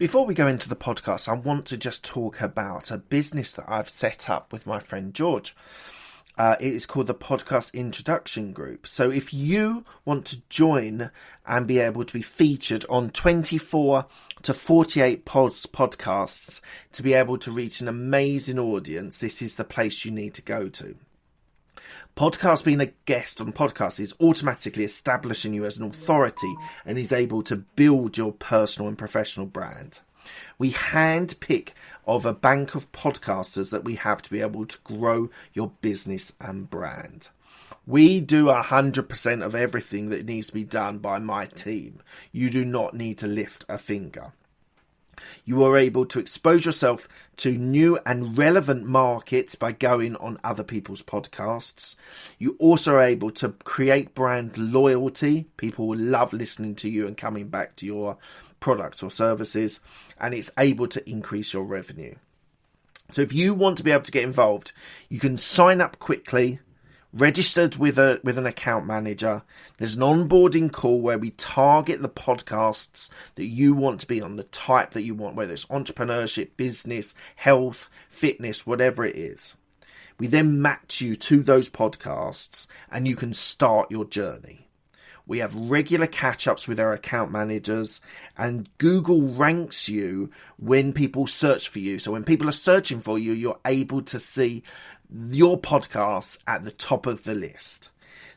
Before we go into the podcast, I want to just talk about a business that I've set up with my friend George. It is called the Podcast Introduction Group. So if you want to join and be able to be featured on 24 to 48 podcasts to be able to reach an amazing audience, this is the place you need to go to. Podcast, being a guest on podcasts, is automatically establishing you as an authority and is able to build your personal and professional brand. We handpick of a bank of podcasters that we have to be able to grow your business and brand. We do 100% of everything that needs to be done by my team. You do not need to lift a finger. You are able to expose yourself to new and relevant markets by going on other people's podcasts. You also are able to create brand loyalty. People will love listening to you and coming back to your products or services, and it's able to increase your revenue. So if you want to be able to get involved, you can sign up quickly, registered with an account manager. There's an onboarding call where we target the podcasts that you want to be on, the type that you want, whether it's entrepreneurship, business, health, fitness, whatever it is. We then match you to those podcasts and you can start your journey. We have regular catch-ups with our account managers, and Google ranks you when people search for you. So when people are searching for you, you're able to see your podcasts at the top of the list.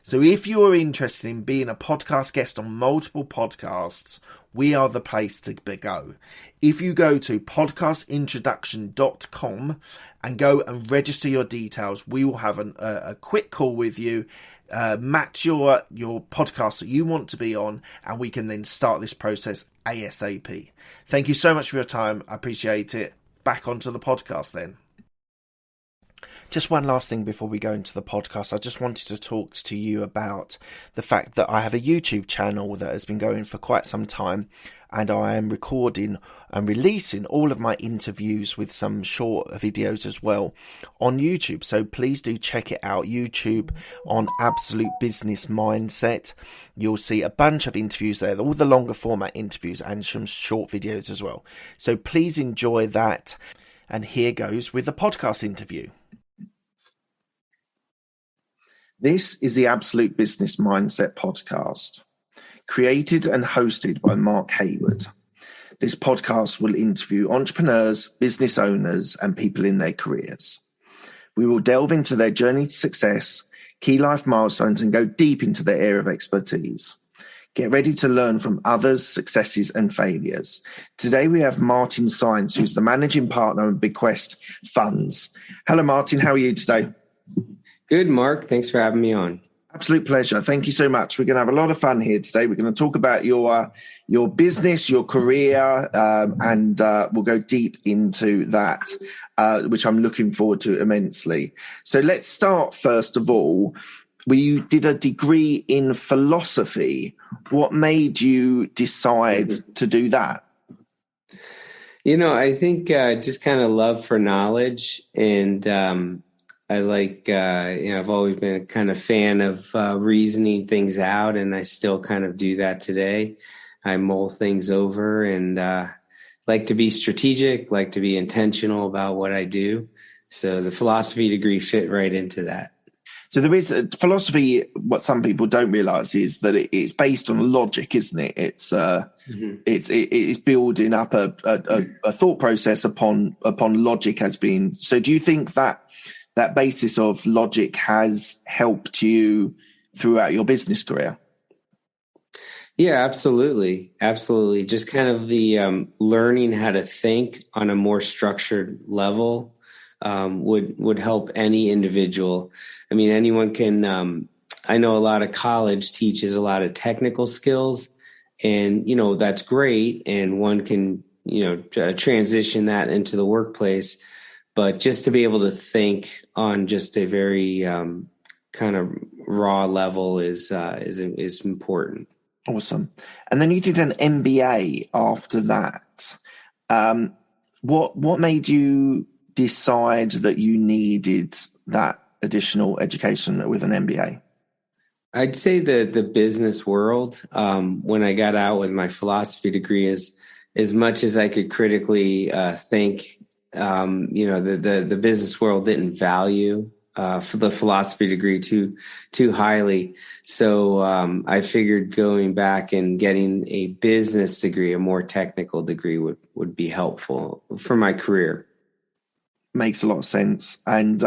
So if you are interested in being a podcast guest on multiple podcasts, we are the place to go. If you go to podcastintroduction.com and go and register your details, we will have a quick call with you, match your podcast that you want to be on, and we can then start this process ASAP. Thank you so much for your time. I appreciate it. Back onto the podcast then. Just one last thing before we go into the podcast. I just wanted to talk to you about the fact that I have a YouTube channel that has been going for quite some time, and I am recording and releasing all of my interviews with some short videos as well on YouTube. So please do check it out. YouTube on Absolute Business Mindset. You'll see a bunch of interviews there, all the longer format interviews and some short videos as well. So please enjoy that. And here goes with the podcast interview. This is the Absolute Business Mindset podcast, created and hosted by Mark Hayward. This podcast will interview entrepreneurs, business owners, and people in their careers. We will delve into their journey to success, key life milestones, and go deep into their area of expertise. Get ready to learn from others' successes and failures. Today we have Martin Saenz, who's the managing partner of Bequest Funds. Hello, Martin. How are you today? Good, Mark. Thanks for having me on. Absolute pleasure. Thank you so much. We're going to have a lot of fun here today. We're going to talk about your business, your career, and we'll go deep into that, which I'm looking forward to immensely. So let's start first of all. You did a degree in philosophy. What made you decide to do that? I think just kind of love for knowledge, and I like, I've always been a kind of fan of reasoning things out, and I still kind of do that today. I mull things over and like to be strategic, like to be intentional about what I do. So the philosophy degree fit right into that. So there is philosophy. What some people don't realize is that it's based on logic, isn't it? It's building up a thought process upon logic has been. So do you think that basis of logic has helped you throughout your business career? Yeah, absolutely. Absolutely. Just kind of the learning how to think on a more structured level would help any individual. I mean, anyone can, I know a lot of college teaches a lot of technical skills, and, that's great. And one can, transition that into the workplace. But just to be able to think on just a very kind of raw level is important. Awesome. And then you did an MBA after that. What made you decide that you needed that additional education with an MBA? I'd say the business world, when I got out with my philosophy degree, is as much as I could critically think, the business world didn't value for the philosophy degree too highly. So I figured going back and getting a business degree, a more technical degree, would be helpful for my career. Makes a lot of sense. And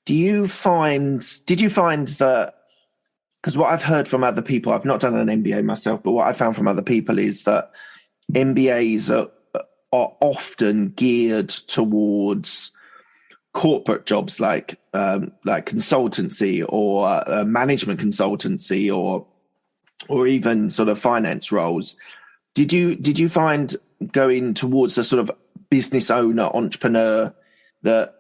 did you find that, because what I've heard from other people, I've not done an MBA myself, but what I found from other people is that MBAs are often geared towards corporate jobs like consultancy or management consultancy or even sort of finance roles. Did you find going towards a sort of business owner, entrepreneur, that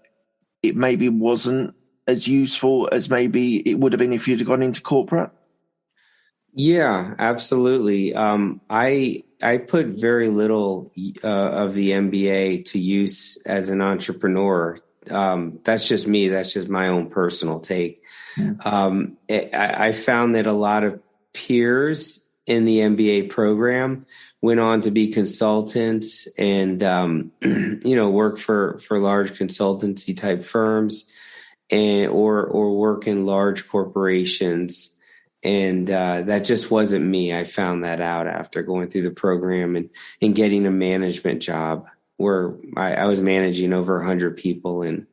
it maybe wasn't as useful as maybe it would have been if you'd gone into corporate? Yeah, absolutely. I put very little of the MBA to use as an entrepreneur. That's just me. That's just my own personal take. Yeah. I found that a lot of peers in the MBA program went on to be consultants and, work for large consultancy type firms or work in large corporations. And that just wasn't me. I found that out after going through the program and getting a management job where I was managing over 100 people. And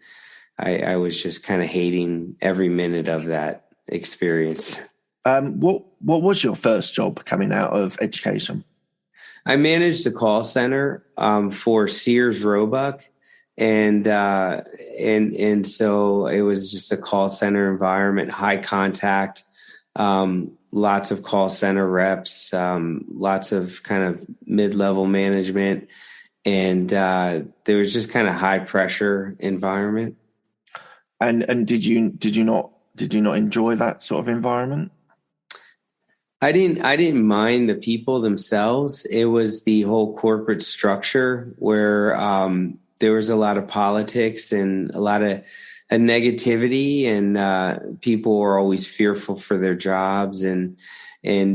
I was just kind of hating every minute of that experience. What was your first job coming out of education? I managed a call center for Sears Roebuck, and so it was just a call center environment, high contact, lots of call center reps, lots of kind of mid-level management, and there was just kind of high pressure environment. And did you not enjoy that sort of environment? I didn't mind the people themselves. It was the whole corporate structure where there was a lot of politics and a lot of negativity, and people were always fearful for their jobs, and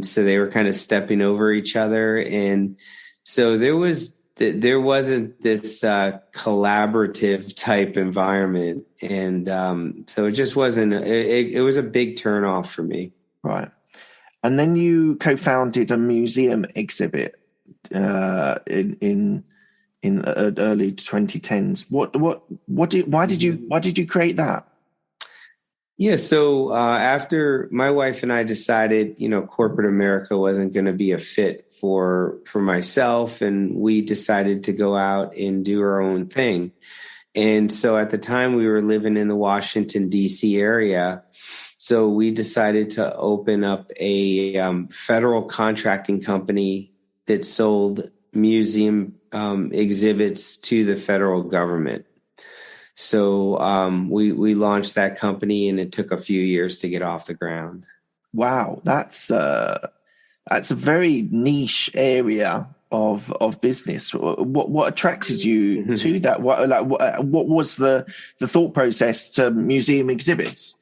so they were kind of stepping over each other, and so there wasn't this collaborative type environment, and so it just wasn't. It was a big turnoff for me. Right. And then you co-founded a museum exhibit in early 2010s. Why did you create that? Yeah, so after my wife and I decided, corporate America wasn't going to be a fit for myself, and we decided to go out and do our own thing. And so at the time we were living in the Washington, D.C. area. So we decided to open up a federal contracting company that sold museum exhibits to the federal government. So we launched that company, and it took a few years to get off the ground. Wow, that's a very niche area of business. What attracted you to that? What was the thought process to museum exhibits?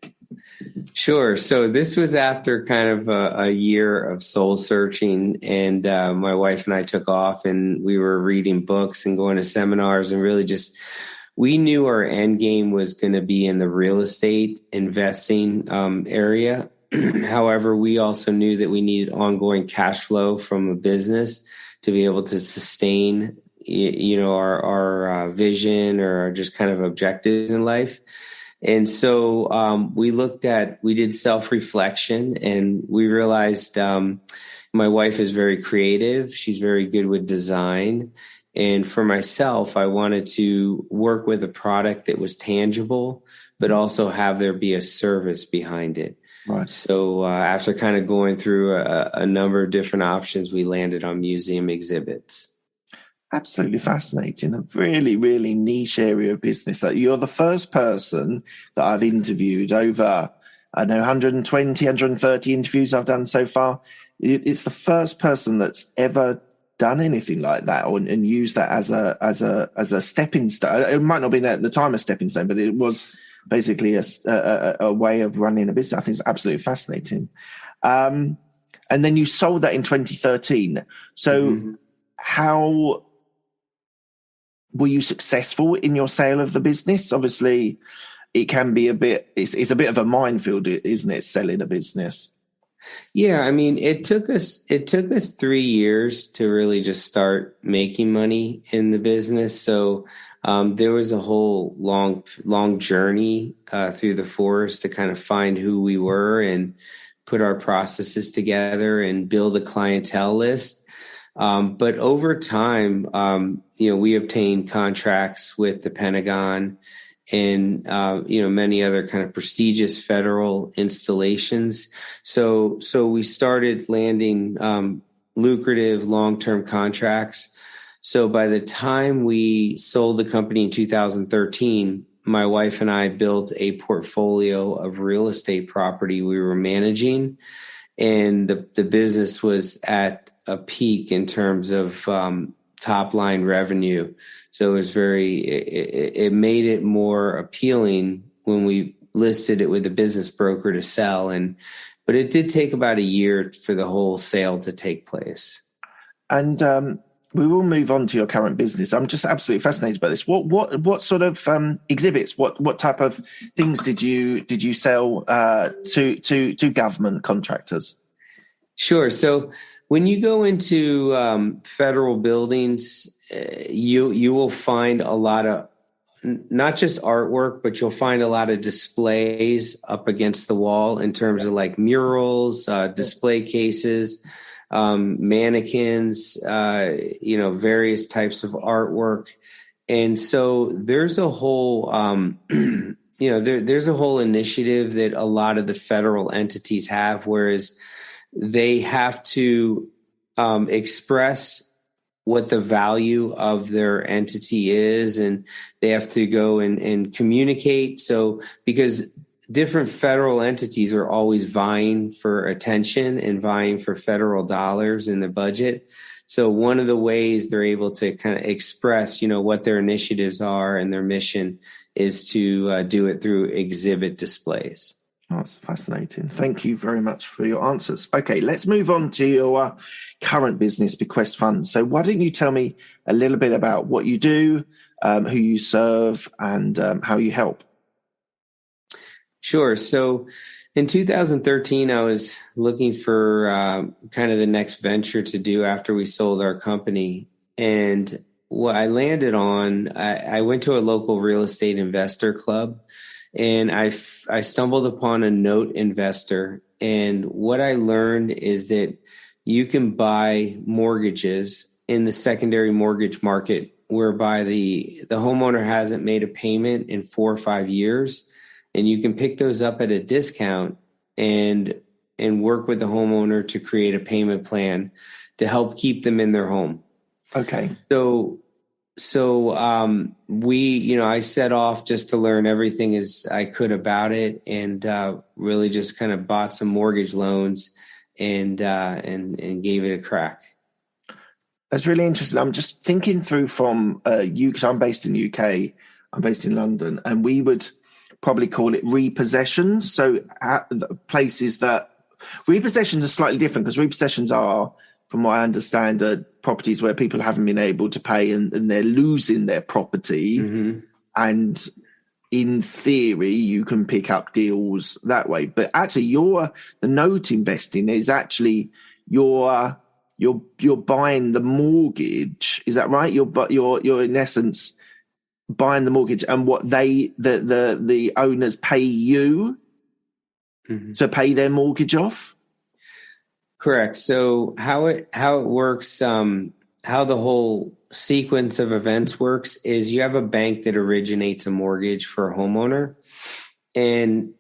Sure. So this was after kind of a year of soul searching, and my wife and I took off, and we were reading books and going to seminars, and really just, we knew our end game was going to be in the real estate investing area. However, we also knew that we needed ongoing cash flow from a business to be able to sustain, our vision or just kind of objectives in life. And so we did self-reflection, and we realized my wife is very creative. She's very good with design. And for myself, I wanted to work with a product that was tangible, but also have there be a service behind it. Right. So after kind of going through a number of different options, we landed on museum exhibits. Absolutely fascinating. A really, really niche area of business. You're the first person that I've interviewed over, 120, 130 interviews I've done so far. It's the first person that's ever done anything like that and used that as a stepping stone. It might not have been at the time a stepping stone, but it was basically a way of running a business. I think it's absolutely fascinating. And then you sold that in 2013. So how were you successful in your sale of the business? Obviously, it can be it's a bit of a minefield, isn't it, selling a business? Yeah, I mean, it took us 3 years to really just start making money in the business. So there was a whole long journey through the forest to kind of find who we were and put our processes together and build a clientele list. But over time, we obtained contracts with the Pentagon and many other kind of prestigious federal installations. So we started landing lucrative long-term contracts. So by the time we sold the company in 2013, my wife and I built a portfolio of real estate property we were managing, and the business was at a peak in terms of top line revenue. So it made it more appealing when we listed it with a business broker to sell. But it did take about a year for the whole sale to take place. And we will move on to your current business. I'm just absolutely fascinated by this. What sort of exhibits? What type of things did you sell to government contractors? Sure. So when you go into federal buildings, you will find a lot of not just artwork, but you'll find a lot of displays up against the wall in terms of like murals, display cases, mannequins, various types of artwork. And so there's a whole, there's a whole initiative that a lot of the federal entities have, whereas they have to express what the value of their entity is, and they have to go and communicate. So because different federal entities are always vying for attention and vying for federal dollars in the budget. So one of the ways they're able to kind of express, what their initiatives are and their mission is to do it through exhibit displays. Oh, that's fascinating. Thank you very much for your answers. Okay, let's move on to your current business, Bequest Funds. So why don't you tell me a little bit about what you do, who you serve, and how you help? Sure. So in 2013, I was looking for kind of the next venture to do after we sold our company. And what I landed on, I went to a local real estate investor club, and I stumbled upon a note investor. And what I learned is that you can buy mortgages in the secondary mortgage market whereby the homeowner hasn't made a payment in 4 or 5 years. And you can pick those up at a discount and work with the homeowner to create a payment plan to help keep them in their home. Okay. So I set off just to learn everything as I could about it, and really just kind of bought some mortgage loans and gave it a crack. That's really interesting. I'm just thinking through from you, because I'm based in the UK, I'm based in London, and we would probably call it repossessions. So places that repossessions are slightly different, because repossessions are, from what I understand, are properties where people haven't been able to pay and they're losing their property. Mm-hmm. And in theory, you can pick up deals that way. But actually, the note investing is actually you're buying the mortgage. Is that right? You're in essence buying the mortgage, and what the owners pay you to pay their mortgage off. Correct. So how it works, how the whole sequence of events works is you have a bank that originates a mortgage for a homeowner, and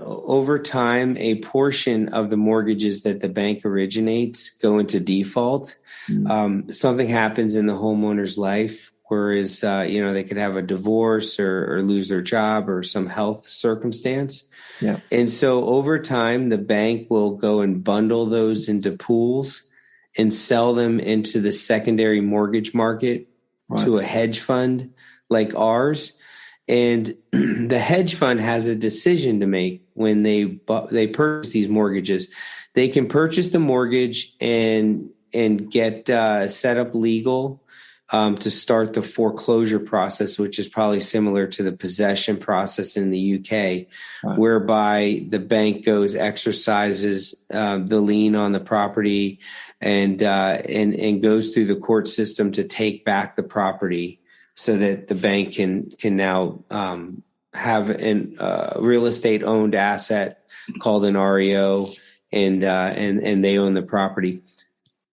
over time, a portion of the mortgages that the bank originates go into default. Something happens in the homeowner's life, whereas they could have a divorce or lose their job or some health circumstance. Yeah. And so over time, the bank will go and bundle those into pools and sell them into the secondary mortgage market to a hedge fund like ours. And the hedge fund has a decision to make when they purchase these mortgages. they can purchase the mortgage and get set up legal to start the foreclosure process, which is probably similar to the possession process in the UK, right, whereby the bank exercises the lien on the property and goes through the court system to take back the property, so that the bank can now have a real estate owned asset called an REO, and they own the property.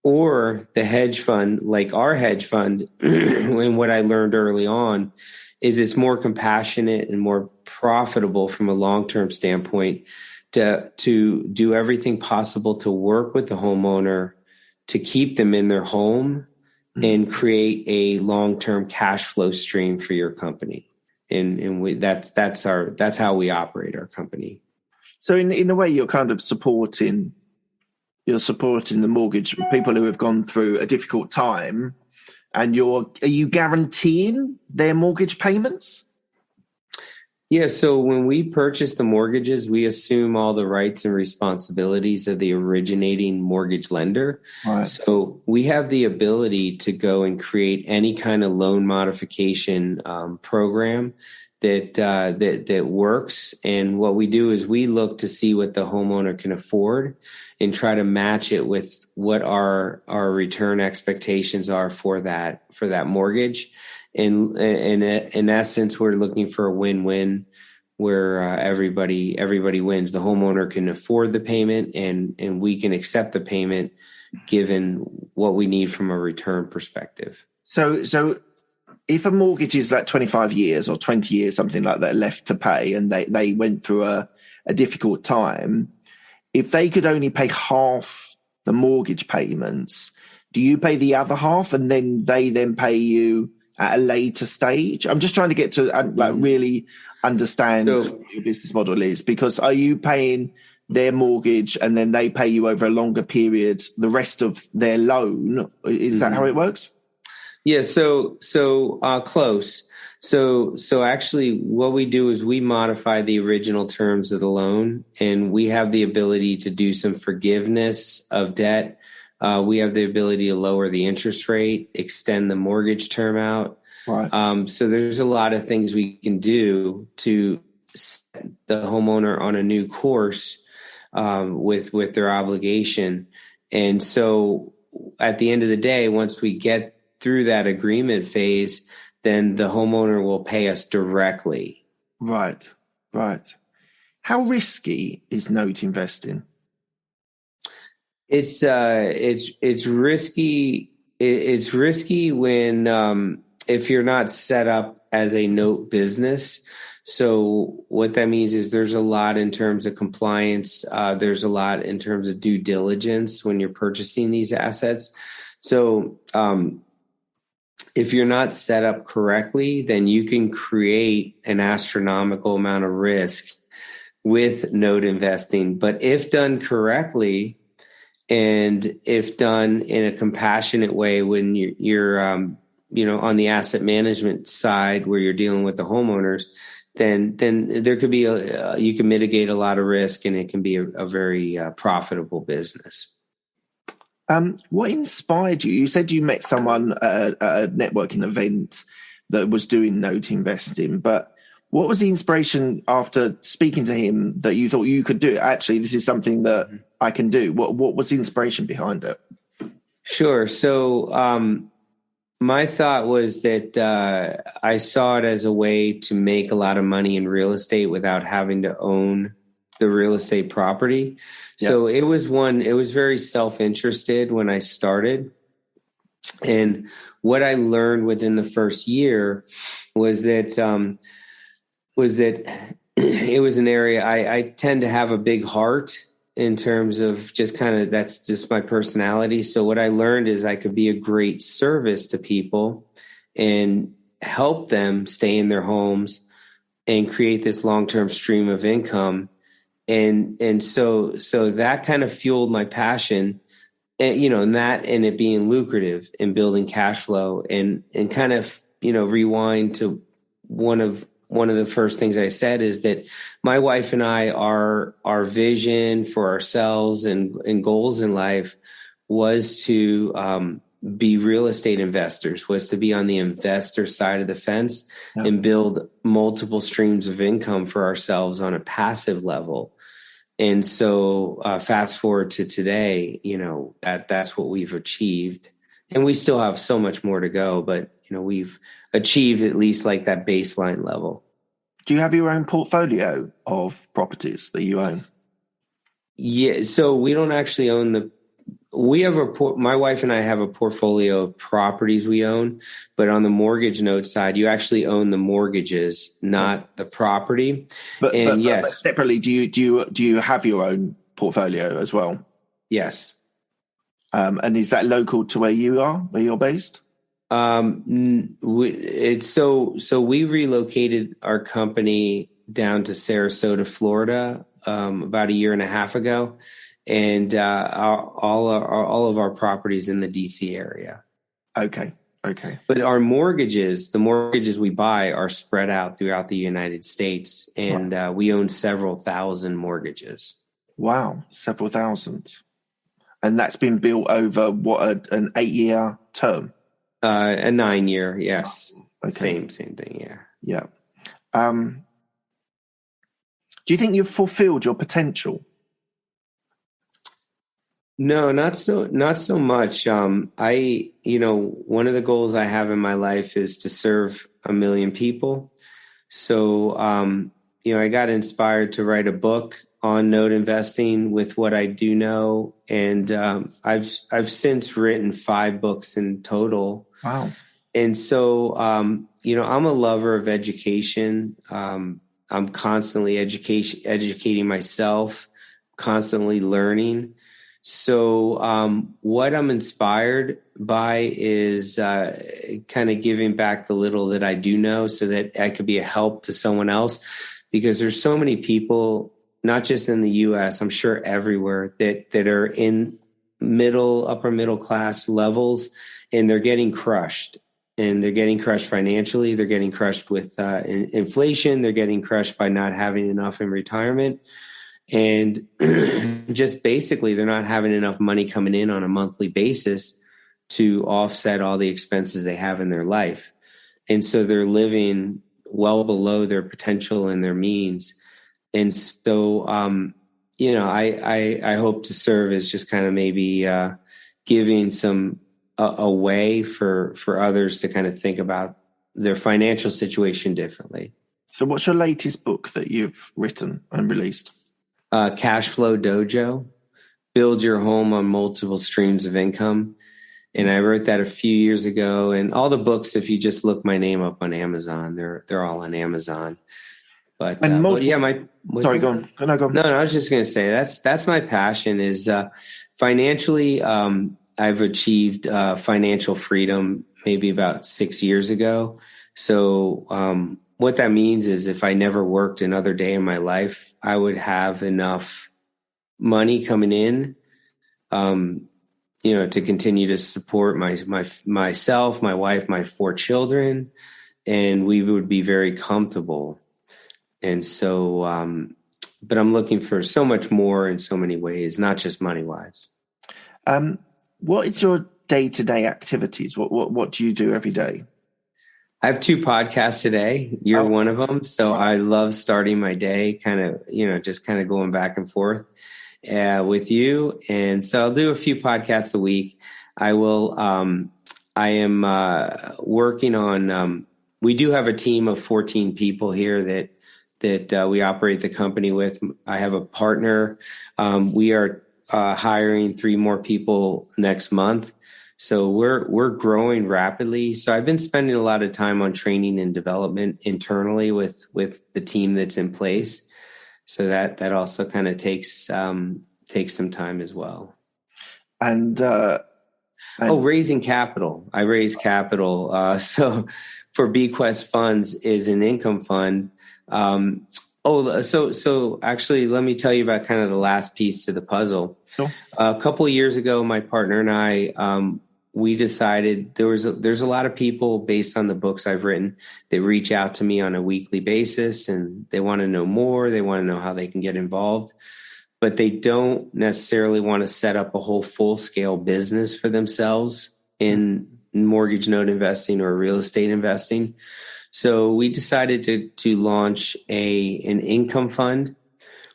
Or the hedge fund, like our hedge fund, and what I learned early on is it's more compassionate and more profitable from a long-term standpoint to do everything possible to work with the homeowner to keep them in their home and create a long-term cash flow stream for your company. And that's how we operate our company. So in a way, you're kind of supporting the mortgage people who have gone through a difficult time, and are you guaranteeing their mortgage payments? Yeah. So when we purchase the mortgages, we assume all the rights and responsibilities of the originating mortgage lender. Right. So we have the ability to go and create any kind of loan modification program that works. And what we do is we look to see what the homeowner can afford and try to match it with what our return expectations are for that mortgage. And in essence, we're looking for a win-win where everybody wins. The homeowner can afford the payment, and we can accept the payment given what we need from a return perspective. So if a mortgage is like 25 years or 20 years, something like that, left to pay, and they went through a difficult time, if they could only pay half the mortgage payments, do you pay the other half and then they pay you at a later stage? I'm just trying to get to really understand what your business model is, because are you paying their mortgage and then they pay you over a longer period the rest of their loan? Is that how it works? Yeah, so close. So actually what we do is we modify the original terms of the loan, and we have the ability to do some forgiveness of debt. We have the ability to lower the interest rate, extend the mortgage term out. Right. So there's a lot of things we can do to set the homeowner on a new course with their obligation. And so at the end of the day, once we get through that agreement phase, then the homeowner will pay us directly. Right. How risky is note investing? It's risky. It's risky when if you're not set up as a note business. So what that means is there's a lot in terms of compliance. There's a lot in terms of due diligence when you're purchasing these assets. So if you're not set up correctly, then you can create an astronomical amount of risk with note investing. But if done correctly, and if done in a compassionate way, when you're on the asset management side where you're dealing with the homeowners, then there could be you can mitigate a lot of risk, and it can be a very profitable business. What inspired you? You said you met someone at a networking event that was doing note investing, but what was the inspiration after speaking to him that you thought you could do it? Actually, this is something that I can do. What was the inspiration behind it? Sure. So my thought was that I saw it as a way to make a lot of money in real estate without having to own the real estate property. Yes. So it was very self-interested when I started. And what I learned within the first year was that it was an area I tend to have a big heart in terms of that's just my personality. So what I learned is I could be a great service to people and help them stay in their homes and create this long-term stream of income. And so that kind of fueled my passion, and it being lucrative and building cash flow, and kind of, rewind to one of one of the first things I said is that my wife and I, our vision for ourselves and goals in life was to be real estate investors, was to be on the investor side of the fence and build multiple streams of income for ourselves on a passive level. And so fast forward to today, that's what we've achieved. And we still have so much more to go, but we've achieved at least like that baseline level. Do you have your own portfolio of properties that you own? Yeah, so we don't actually own my wife and I have a portfolio of properties we own, but on the mortgage note side, you actually own the mortgages, not the property. But separately, do you have your own portfolio as well? Yes. And is that local to where you're based? We relocated our company down to Sarasota, Florida, about a year and a half ago. And all of our properties in the DC area. Okay. But the mortgages we buy are spread out throughout the United States, and we own several thousand mortgages. Wow, several thousand. And that's been built over an 8-year term? A 9-year, yes. Okay. Same thing, yeah. Yeah. Do you think you've fulfilled your potential? No, not so much. One of the goals I have in my life is to serve 1 million people. So, I got inspired to write a book on note investing with what I do know. And I've since written 5 books in total. Wow. And so, I'm a lover of education. I'm constantly educating myself, constantly learning. So what I'm inspired by is kind of giving back the little that I do know so that I could be a help to someone else, because there's so many people, not just in the U.S., I'm sure everywhere, that are in upper middle class levels, and they're getting crushed. And they're getting crushed financially. They're getting crushed with inflation. They're getting crushed by not having enough in retirement. And just basically, they're not having enough money coming in on a monthly basis to offset all the expenses they have in their life. And so they're living well below their potential and their means. And so, I hope to serve as just kind of maybe giving a way for others to kind of think about their financial situation differently. So what's your latest book that you've written and released? Cash Flow Dojo, Build Your Home on Multiple Streams of Income. And I wrote that a few years ago. And all the books, if you just look my name up on Amazon, they're all on Amazon. But go on. No, I was just going to say that's my passion is financially. I've achieved financial freedom maybe about 6 years ago. So what that means is if I never worked another day in my life, I would have enough money coming in, to continue to support myself, my wife, my 4 children, and we would be very comfortable. And so, but I'm looking for so much more in so many ways, not just money wise. What is your day-to-day activities? What do you do every day? I have 2 podcasts today. You're one of them. So I love starting my day kind of, just kind of going back and forth with you. And so I'll do a few podcasts a week. I am working on, we do have a team of 14 people here that we operate the company with. I have a partner. We are hiring 3 more people next month. So we're growing rapidly. So I've been spending a lot of time on training and development internally with the team that's in place. So that also kind of takes some time as well. And raising capital. I raise capital. So for Bequest Funds is an income fund. So actually, let me tell you about kind of the last piece to the puzzle. Sure. A couple of years ago, my partner and I, we decided there's a lot of people based on the books I've written that reach out to me on a weekly basis, and they want to know more. They want to know how they can get involved, but they don't necessarily want to set up a whole full-scale business for themselves in mortgage note investing or real estate investing. So we decided to launch an income fund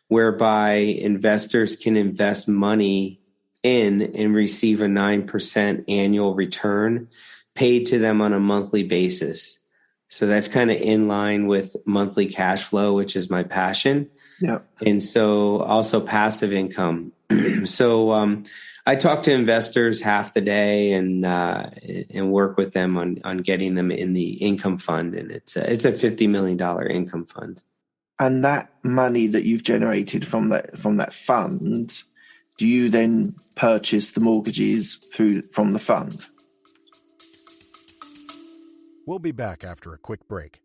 whereby investors can invest money in and receive a 9% annual return paid to them on a monthly basis. So that's kind of in line with monthly cash flow, which is my passion. Yeah. And so also passive income. So I talk to investors half the day and work with them on getting them in the income fund. And it's a $50 million income fund. And that money that you've generated from that fund, do you then purchase the mortgages from the fund? We'll be back after a quick break.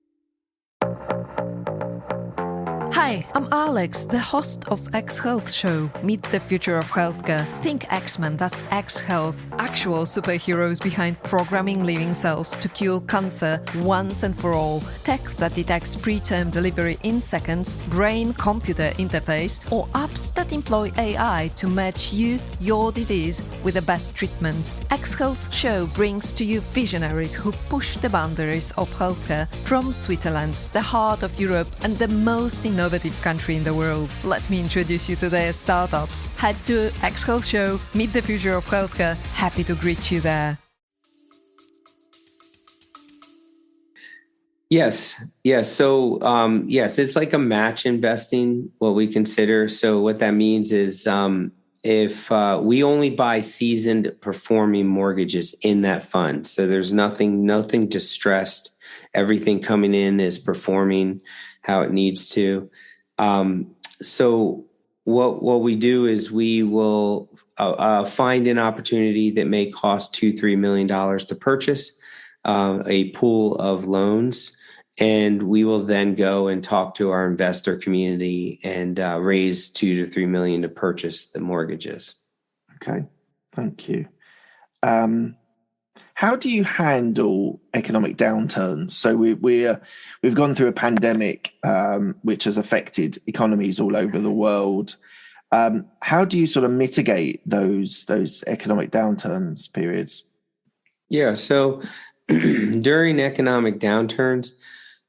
Hi, I'm Alex, the host of X Health Show. Meet the future of healthcare. Think X-Men, that's X Health. Actual superheroes behind programming living cells to cure cancer once and for all. Tech that detects preterm delivery in seconds, brain-computer interface, or apps that employ AI to match you, your disease, with the best treatment. X Health Show brings to you visionaries who push the boundaries of healthcare from Switzerland, the heart of Europe and the most innovative country in the world. Let me introduce you to their startups. Head to X Health Show, meet the future of healthcare. Happy to greet you there. Yes. So, yes, it's like a match investing, what we consider. So what that means is if we only buy seasoned performing mortgages in that fund. So there's nothing distressed. Everything coming in is performing how it needs to. So what we do is we will find an opportunity that may cost $2-3 million to purchase a pool of loans, and we will then go and talk to our investor community and raise $2-3 million to purchase the mortgages. Okay, thank you. How do you handle economic downturns? So we've gone through a pandemic, which has affected economies all over the world. How do you sort of mitigate those economic downturns periods? Yeah. So during economic downturns,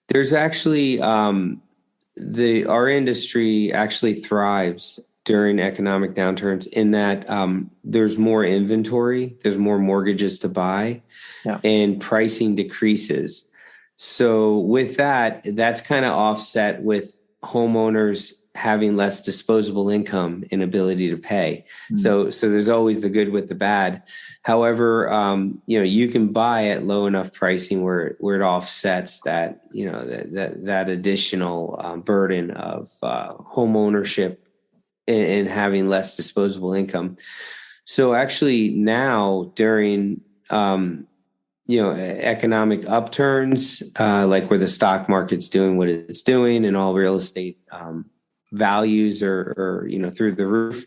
there's actually our industry actually thrives during economic downturns in that there's more inventory, there's more mortgages to buy, and pricing decreases. So with that's kind of offset with homeowners having less disposable income and ability to pay. So there's always the good with the bad. However, you can buy at low enough pricing where it offsets that, that additional burden of home ownership and having less disposable income. So actually now during, economic upturns, like where the stock market's doing what it's doing and all real estate values are through the roof,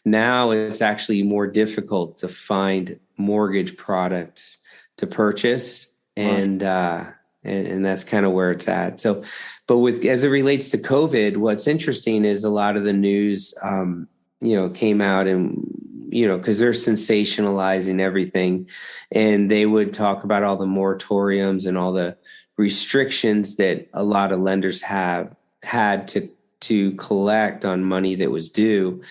now it's actually more difficult to find mortgage products to purchase. And that's kind of where it's at. So, but as it relates to COVID, what's interesting is a lot of the news, came out and, because they're sensationalizing everything, and they would talk about all the moratoriums and all the restrictions that a lot of lenders have had to collect on money that was due.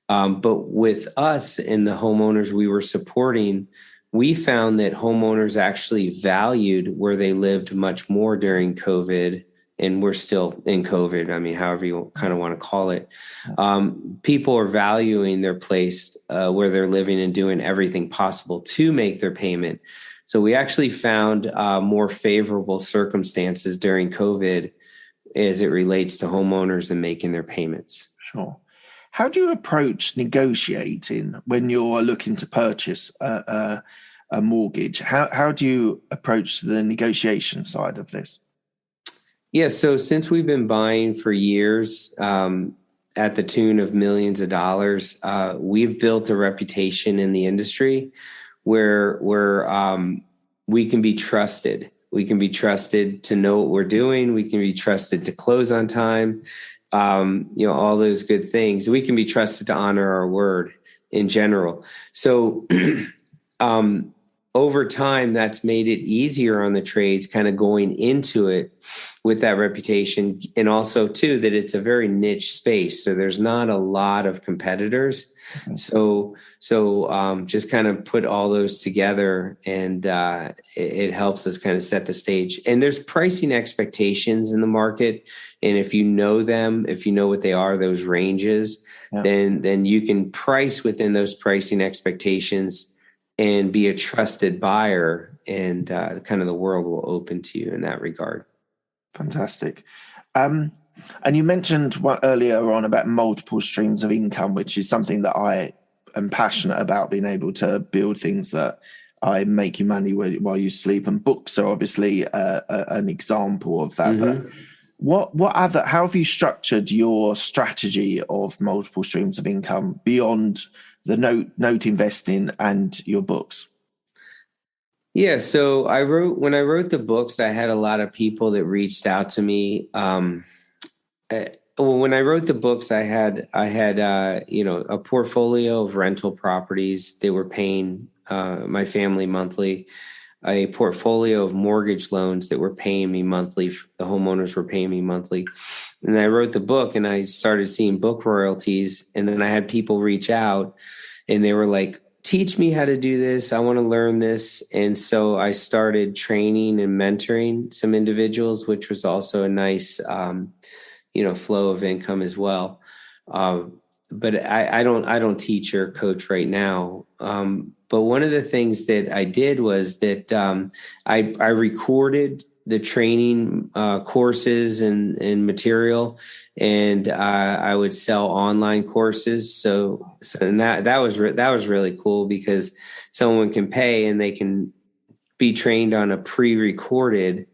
But with us and the homeowners we were supporting, we found that homeowners actually valued where they lived much more during COVID, and we're still in COVID. I mean, however you kind of want to call it. People are valuing their place where they're living and doing everything possible to make their payment. So we actually found more favorable circumstances during COVID as it relates to homeowners and making their payments. Sure. How do you approach negotiating when you're looking to purchase a mortgage? How do you approach the negotiation side of this? Yeah, so since we've been buying for years at the tune of millions of dollars, we've built a reputation in the industry where we can be trusted. We can be trusted to know what we're doing. We can be trusted to close on time. All those good things. We can be trusted to honor our word in general. So over time, that's made it easier on the trades kind of going into it with that reputation. And also, too, that it's a very niche space. So there's not a lot of competitors. Okay. So just kind of put all those together, and it helps us kind of set the stage. And there's pricing expectations in the market. And if you know them, if you know what they are, those ranges, then you can price within those pricing expectations and be a trusted buyer, and kind of the world will open to you in that regard. Fantastic. And you mentioned earlier on about multiple streams of income, which is something that I am passionate about, being able to build things that I make you money while you sleep. And books are obviously an example of that. Mm-hmm. But how have you structured your strategy of multiple streams of income beyond the note investing and your books? Yeah, so when I wrote the books, I had a lot of people that reached out to me. When I wrote the books, I had a portfolio of rental properties. They were paying my family monthly. A portfolio of mortgage loans that were paying me monthly. The homeowners were paying me monthly. And I wrote the book, and I started seeing book royalties. And then I had people reach out, and they were like, teach me how to do this. I want to learn this. And so I started training and mentoring some individuals, which was also a nice, flow of income as well. But I don't teach or coach right now. But one of the things that I did was that I recorded the training courses and material, and I would sell online courses. So that was really cool, because someone can pay and they can be trained on a pre-recorded,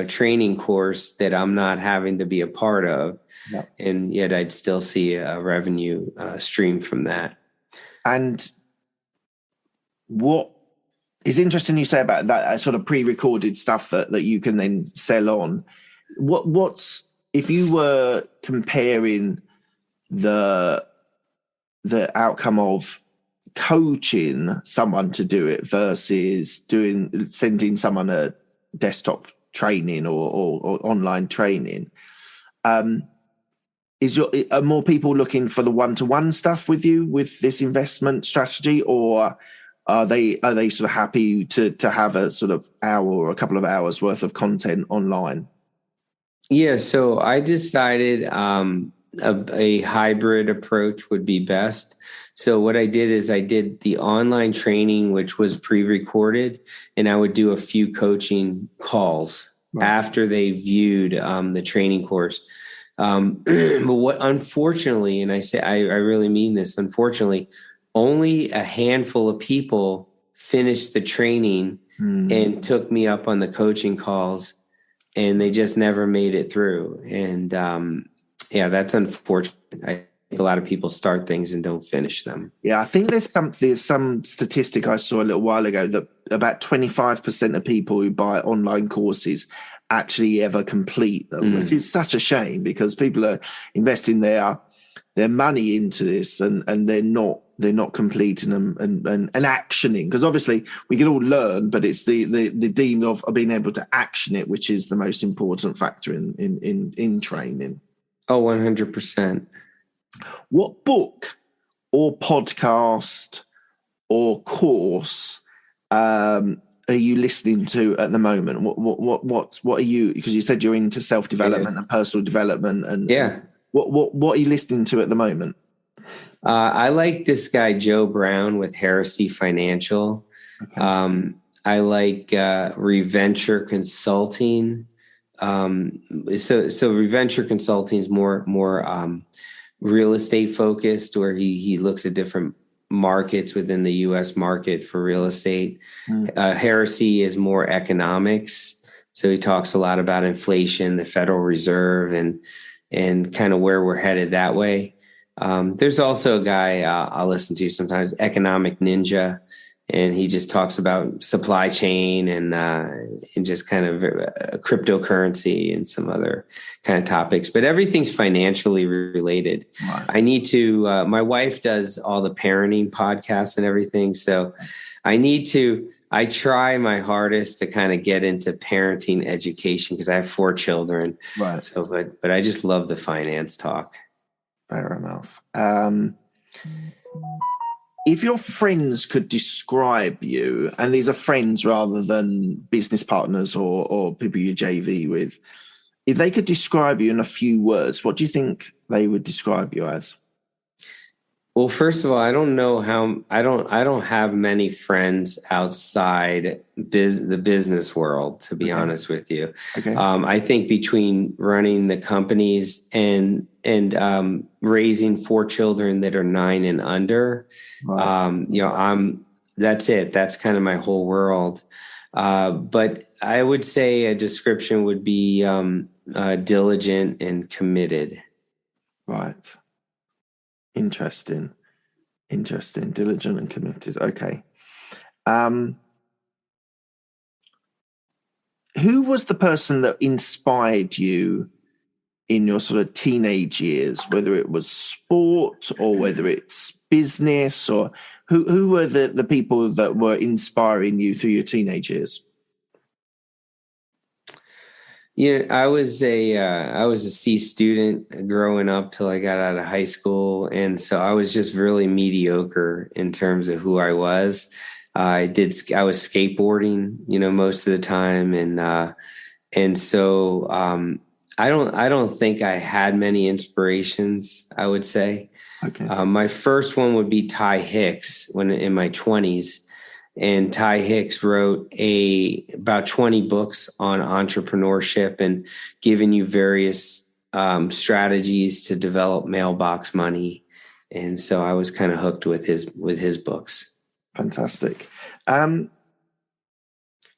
training course that I'm not having to be a part of. Yep. And yet I'd still see a revenue stream from that. And what is interesting you say about that sort of pre-recorded stuff that you can then sell on. What's if you were comparing the outcome of coaching someone to do it versus sending someone a desktop training or online training, are more people looking for the one-to-one stuff with you with this investment strategy, or are they sort of happy to have a sort of hour or a couple of hours worth of content online? Yeah, so I decided a hybrid approach would be best. So what I did is I did the online training, which was pre-recorded, and I would do a few coaching calls after they viewed the training course. But what, unfortunately, and I really mean this, unfortunately, only a handful of people finished the training and took me up on the coaching calls, and they just never made it through. And that's unfortunate. I think a lot of people start things and don't finish them. Yeah, I think there's some statistic I saw a little while ago that about 25% of people who buy online courses actually ever complete them, which is such a shame, because people are investing their money into this and they're not completing them and actioning, because obviously we can all learn, but it's the deem of being able to action it, which is the most important factor in training. Oh, 100%. What book or podcast or course are you listening to at the moment? What are you, because you said you're into self-development and personal development, and what are you listening to at the moment? I like this guy, Joe Brown with Heresy Financial. Okay. I like Reventure Consulting. So Reventure Consulting is more real estate focused, where he looks at different markets within the U.S. market for real estate. Heresy is more economics. So he talks a lot about inflation, the Federal Reserve, and kind of where we're headed that way. There's also a guy I'll listen to sometimes, Economic Ninja. and he just talks about supply chain and just kind of cryptocurrency and some other kind of topics. But everything's financially related. Right. I need to. My wife does all the parenting podcasts and everything, so I need to. I try my hardest to kind of get into parenting education because I have 4 children. Right. So, but I just love the finance talk. Fair enough. If your friends could describe you, and these are friends rather than business partners or people you JV with, if they could describe you in a few words, what do you think they would describe you as? Well, first of all, I don't know how I don't have many friends outside the business world, to be honest with you. Okay. I think between running the companies and raising 4 children that are 9 and under, right. That's it. That's kind of my whole world. But I would say a description would be diligent and committed. Right. Interesting. Diligent and committed. Okay. Who was the person that inspired you in your sort of teenage years, whether it was sport or whether it's business, or who were the people that were inspiring you through your teenage years? Yeah, I was a C student growing up till I got out of high school, and so I was just really mediocre in terms of who I was. I was skateboarding, most of the time, and so I don't think I had many inspirations, I would say. Okay. My first one would be Ty Hicks when in my 20s. And Ty Hicks wrote about 20 books on entrepreneurship and giving you various strategies to develop mailbox money. And so I was kind of hooked with his books. Fantastic. If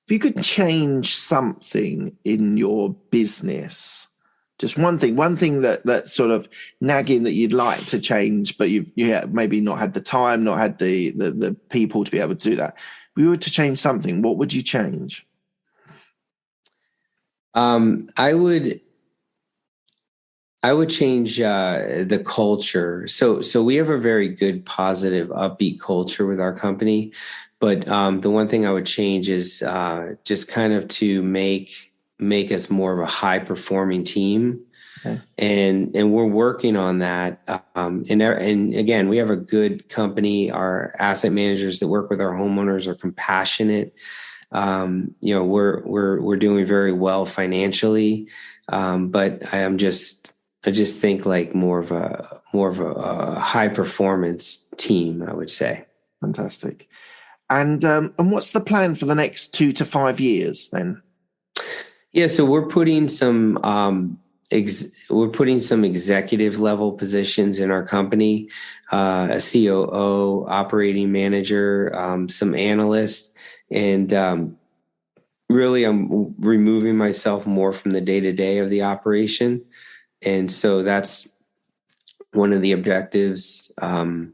you could change something in your business, just one thing that's sort of nagging that you'd like to change, but you maybe not had the time, not had the people to be able to do that. If you were to change something, what would you change? I would change the culture. So we have a very good, positive, upbeat culture with our company. But the one thing I would change is just kind of to make us more of a high performing team. Okay. And we're working on that. And again, we have a good company. Our asset managers that work with our homeowners are compassionate. We're doing very well financially. But I just think like more of a high performance team, I would say. Fantastic. And what's the plan for the next 2 to 5 years then? Yeah, so we're putting some executive level positions in our company, a COO, operating manager, some analysts, and really I'm removing myself more from the day-to-day of the operation. And so that's one of the objectives. What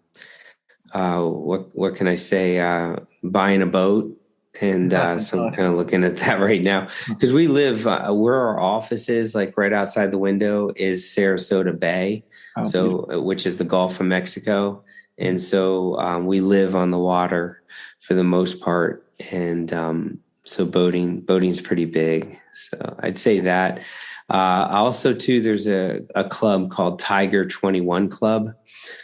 can I say? Buying a boat. And so I'm kind of looking at that right now because we live where our office is, like right outside the window is Sarasota Bay, which is the Gulf of Mexico. And so we live on the water for the most part. And so boating's pretty big. So I'd say that. Also, too, there's a club called Tiger 21 Club.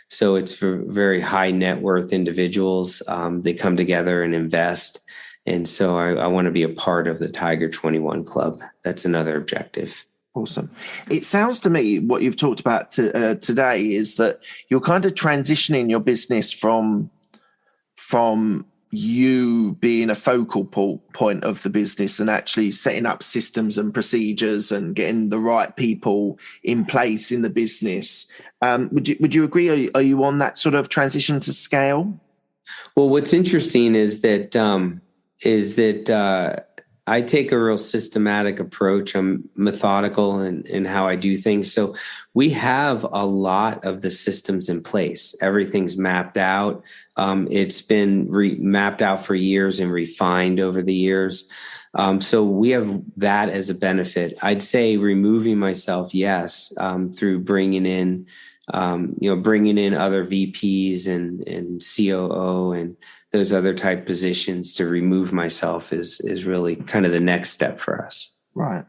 So it's for very high net worth individuals. They come together and invest. And so I want to be a part of the Tiger 21 Club. That's another objective. Awesome. It sounds to me what you've talked about today is that you're kind of transitioning your business from you being a focal point of the business and actually setting up systems and procedures and getting the right people in place in the business. Would you agree? Are you on that sort of transition to scale? Well, what's interesting is that I take a real systematic approach. I'm methodical in how I do things. So we have a lot of the systems in place. Everything's mapped out. It's been mapped out for years and refined over the years. So we have that as a benefit. I'd say removing myself, yes, through bringing in other VPs and COO and those other type positions to remove myself is really kind of the next step for us. Right.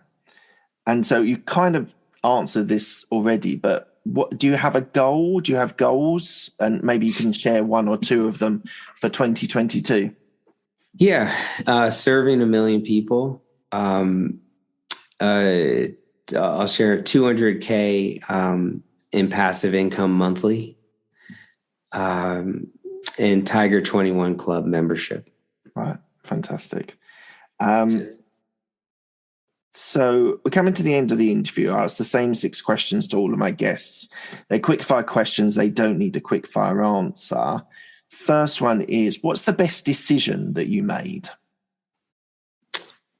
And so you kind of answered this already, but what do you have a goal? Do you have goals? And maybe you can share one or two of them for 2022. Yeah. Serving 1 million people. I'll share 200K in passive income monthly. And Tiger 21 Club membership. Right. Fantastic. So we're coming to the end of the interview. I ask the same 6 questions to all of my guests. They're quick-fire questions. They don't need a quick-fire answer. First one is, what's the best decision that you made?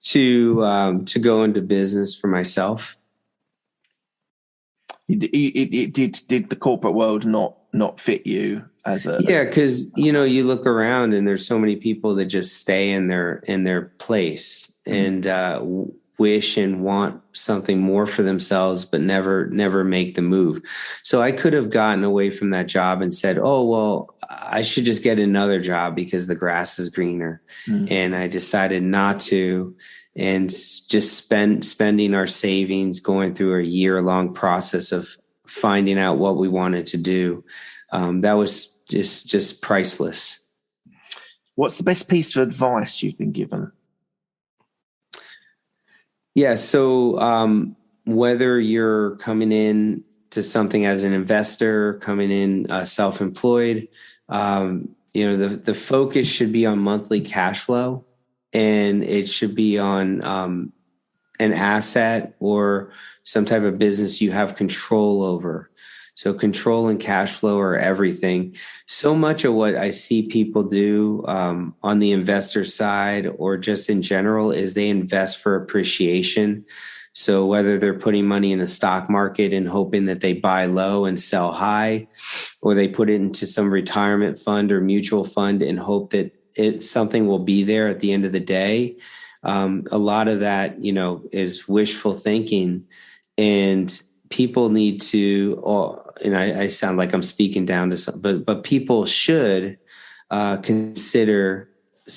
To go into business for myself. Did the corporate world not fit you as a? Yeah, because you look around and there's so many people that just stay in their place and wish and want something more for themselves, but never make the move. So I could have gotten away from that job and said, "Oh well, I should just get another job because the grass is greener," and I decided not to. And just spending our savings, going through a year-long process of finding out what we wanted to do. That was just priceless. What's the best piece of advice you've been given? Yeah. So whether you're coming in to something as an investor, coming in self-employed, the focus should be on monthly cash flow. And it should be on an asset or some type of business you have control over. So control and cash flow are everything. So much of what I see people do on the investor side or just in general is they invest for appreciation. So whether they're putting money in the stock market and hoping that they buy low and sell high, or they put it into some retirement fund or mutual fund and hope that something will be there at the end of the day. A lot of that, is wishful thinking, and people need to, and I sound like I'm speaking down to some, but people should consider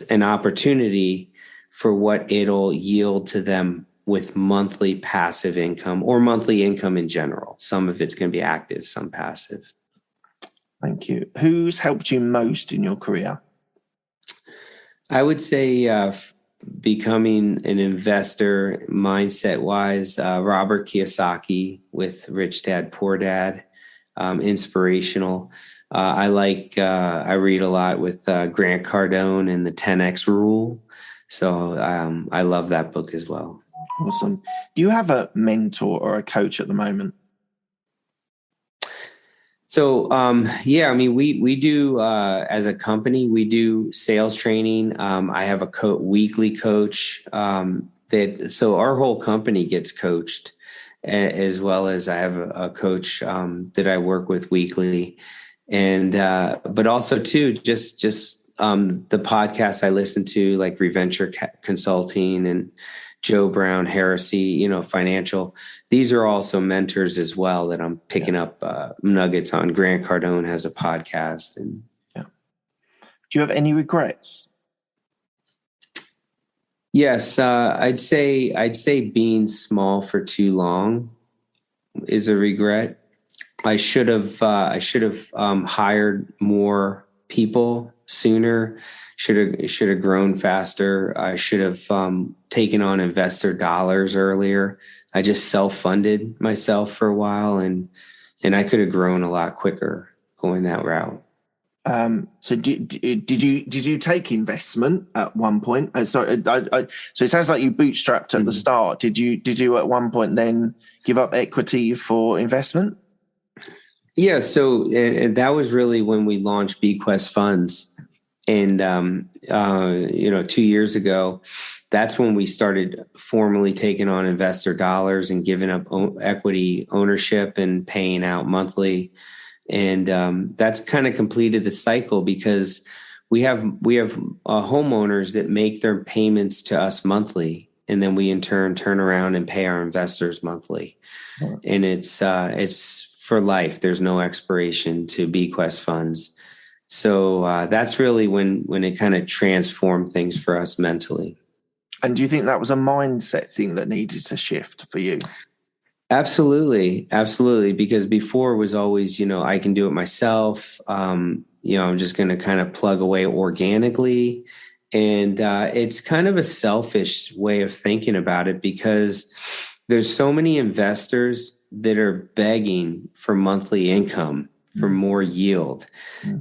an opportunity for what it'll yield to them with monthly passive income or monthly income in general. Some of it's going to be active, some passive. Thank you. Who's helped you most in your career? I would say becoming an investor mindset wise, Robert Kiyosaki with Rich Dad, Poor Dad, inspirational. I read a lot with Grant Cardone and the 10X rule. So I love that book as well. Awesome. Do you have a mentor or a coach at the moment? So, we do, as a company, we do sales training. I have a weekly coach so our whole company gets coached, as well as I have a coach that I work with weekly. And, but also too, just the podcasts I listen to, like Reventure Consulting and Joe Brown, Heresy, financial. These are also mentors as well that I'm picking up nuggets on. Grant Cardone has a podcast. And do you have any regrets? Yes, I'd say being small for too long is a regret. I should have hired more people sooner. Should have grown faster. I should have taken on investor dollars earlier. I just self-funded myself for a while, and I could have grown a lot quicker going that route. So did you take investment at one point? So it sounds like you bootstrapped at the start. Did you at one point then give up equity for investment? Yeah. So and that was really when we launched Bequest Funds. And, 2 years ago, that's when we started formally taking on investor dollars and giving up equity ownership and paying out monthly. And that's kind of completed the cycle, because we have homeowners that make their payments to us monthly, and then we in turn turn around and pay our investors monthly. Right. And it's for life. There's no expiration to Bequest Funds. So that's really when it kind of transformed things for us mentally. And do you think that was a mindset thing that needed to shift for you? Absolutely. Because before it was always, I can do it myself. I'm just going to kind of plug away organically. And it's kind of a selfish way of thinking about it, because there's so many investors that are begging for monthly income, for more yield.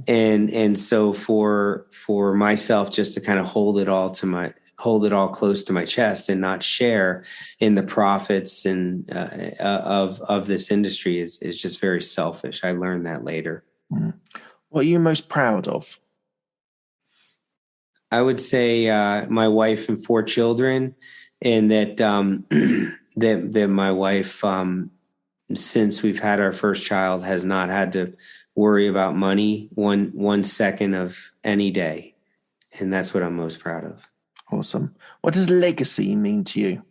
And so for myself, just to kind of hold it all close to my chest and not share in the profits and of this industry is just very selfish. I learned that later. What are you most proud of? I would say my wife and 4 children, and that that my wife, since we've had our first child, has not had to worry about money one second of any day, and that's what I'm most proud of. Awesome. What does legacy mean to you?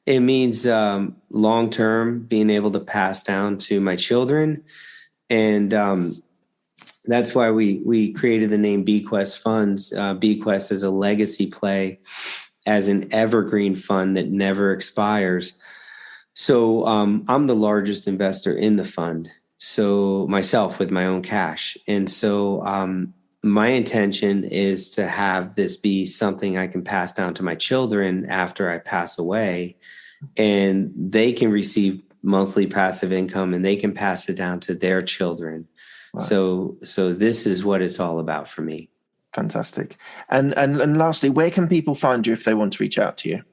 It means long-term, being able to pass down to my children. And that's why we created the name Bequest Funds. Bequest is a legacy play as an evergreen fund that never expires. So I'm the largest investor in the fund, so myself, with my own cash. And so my intention is to have this be something I can pass down to my children after I pass away, and they can receive monthly passive income, and they can pass it down to their children. Right. So this is what it's all about for me. Fantastic. And lastly, where can people find you if they want to reach out to you?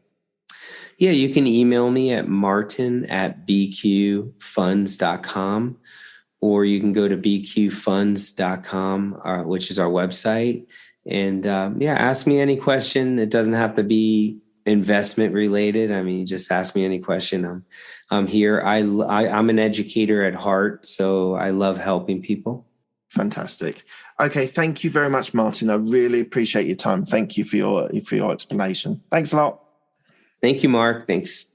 Yeah, you can email me at martin@bqfunds.com. Or you can go to bqfunds.com, which is our website. And ask me any question. It doesn't have to be investment related. I mean, just ask me any question. I'm here. I'm an educator at heart, so I love helping people. Fantastic. Okay, thank you very much, Martin. I really appreciate your time. Thank you for your explanation. Thanks a lot. Thank you, Mark. Thanks.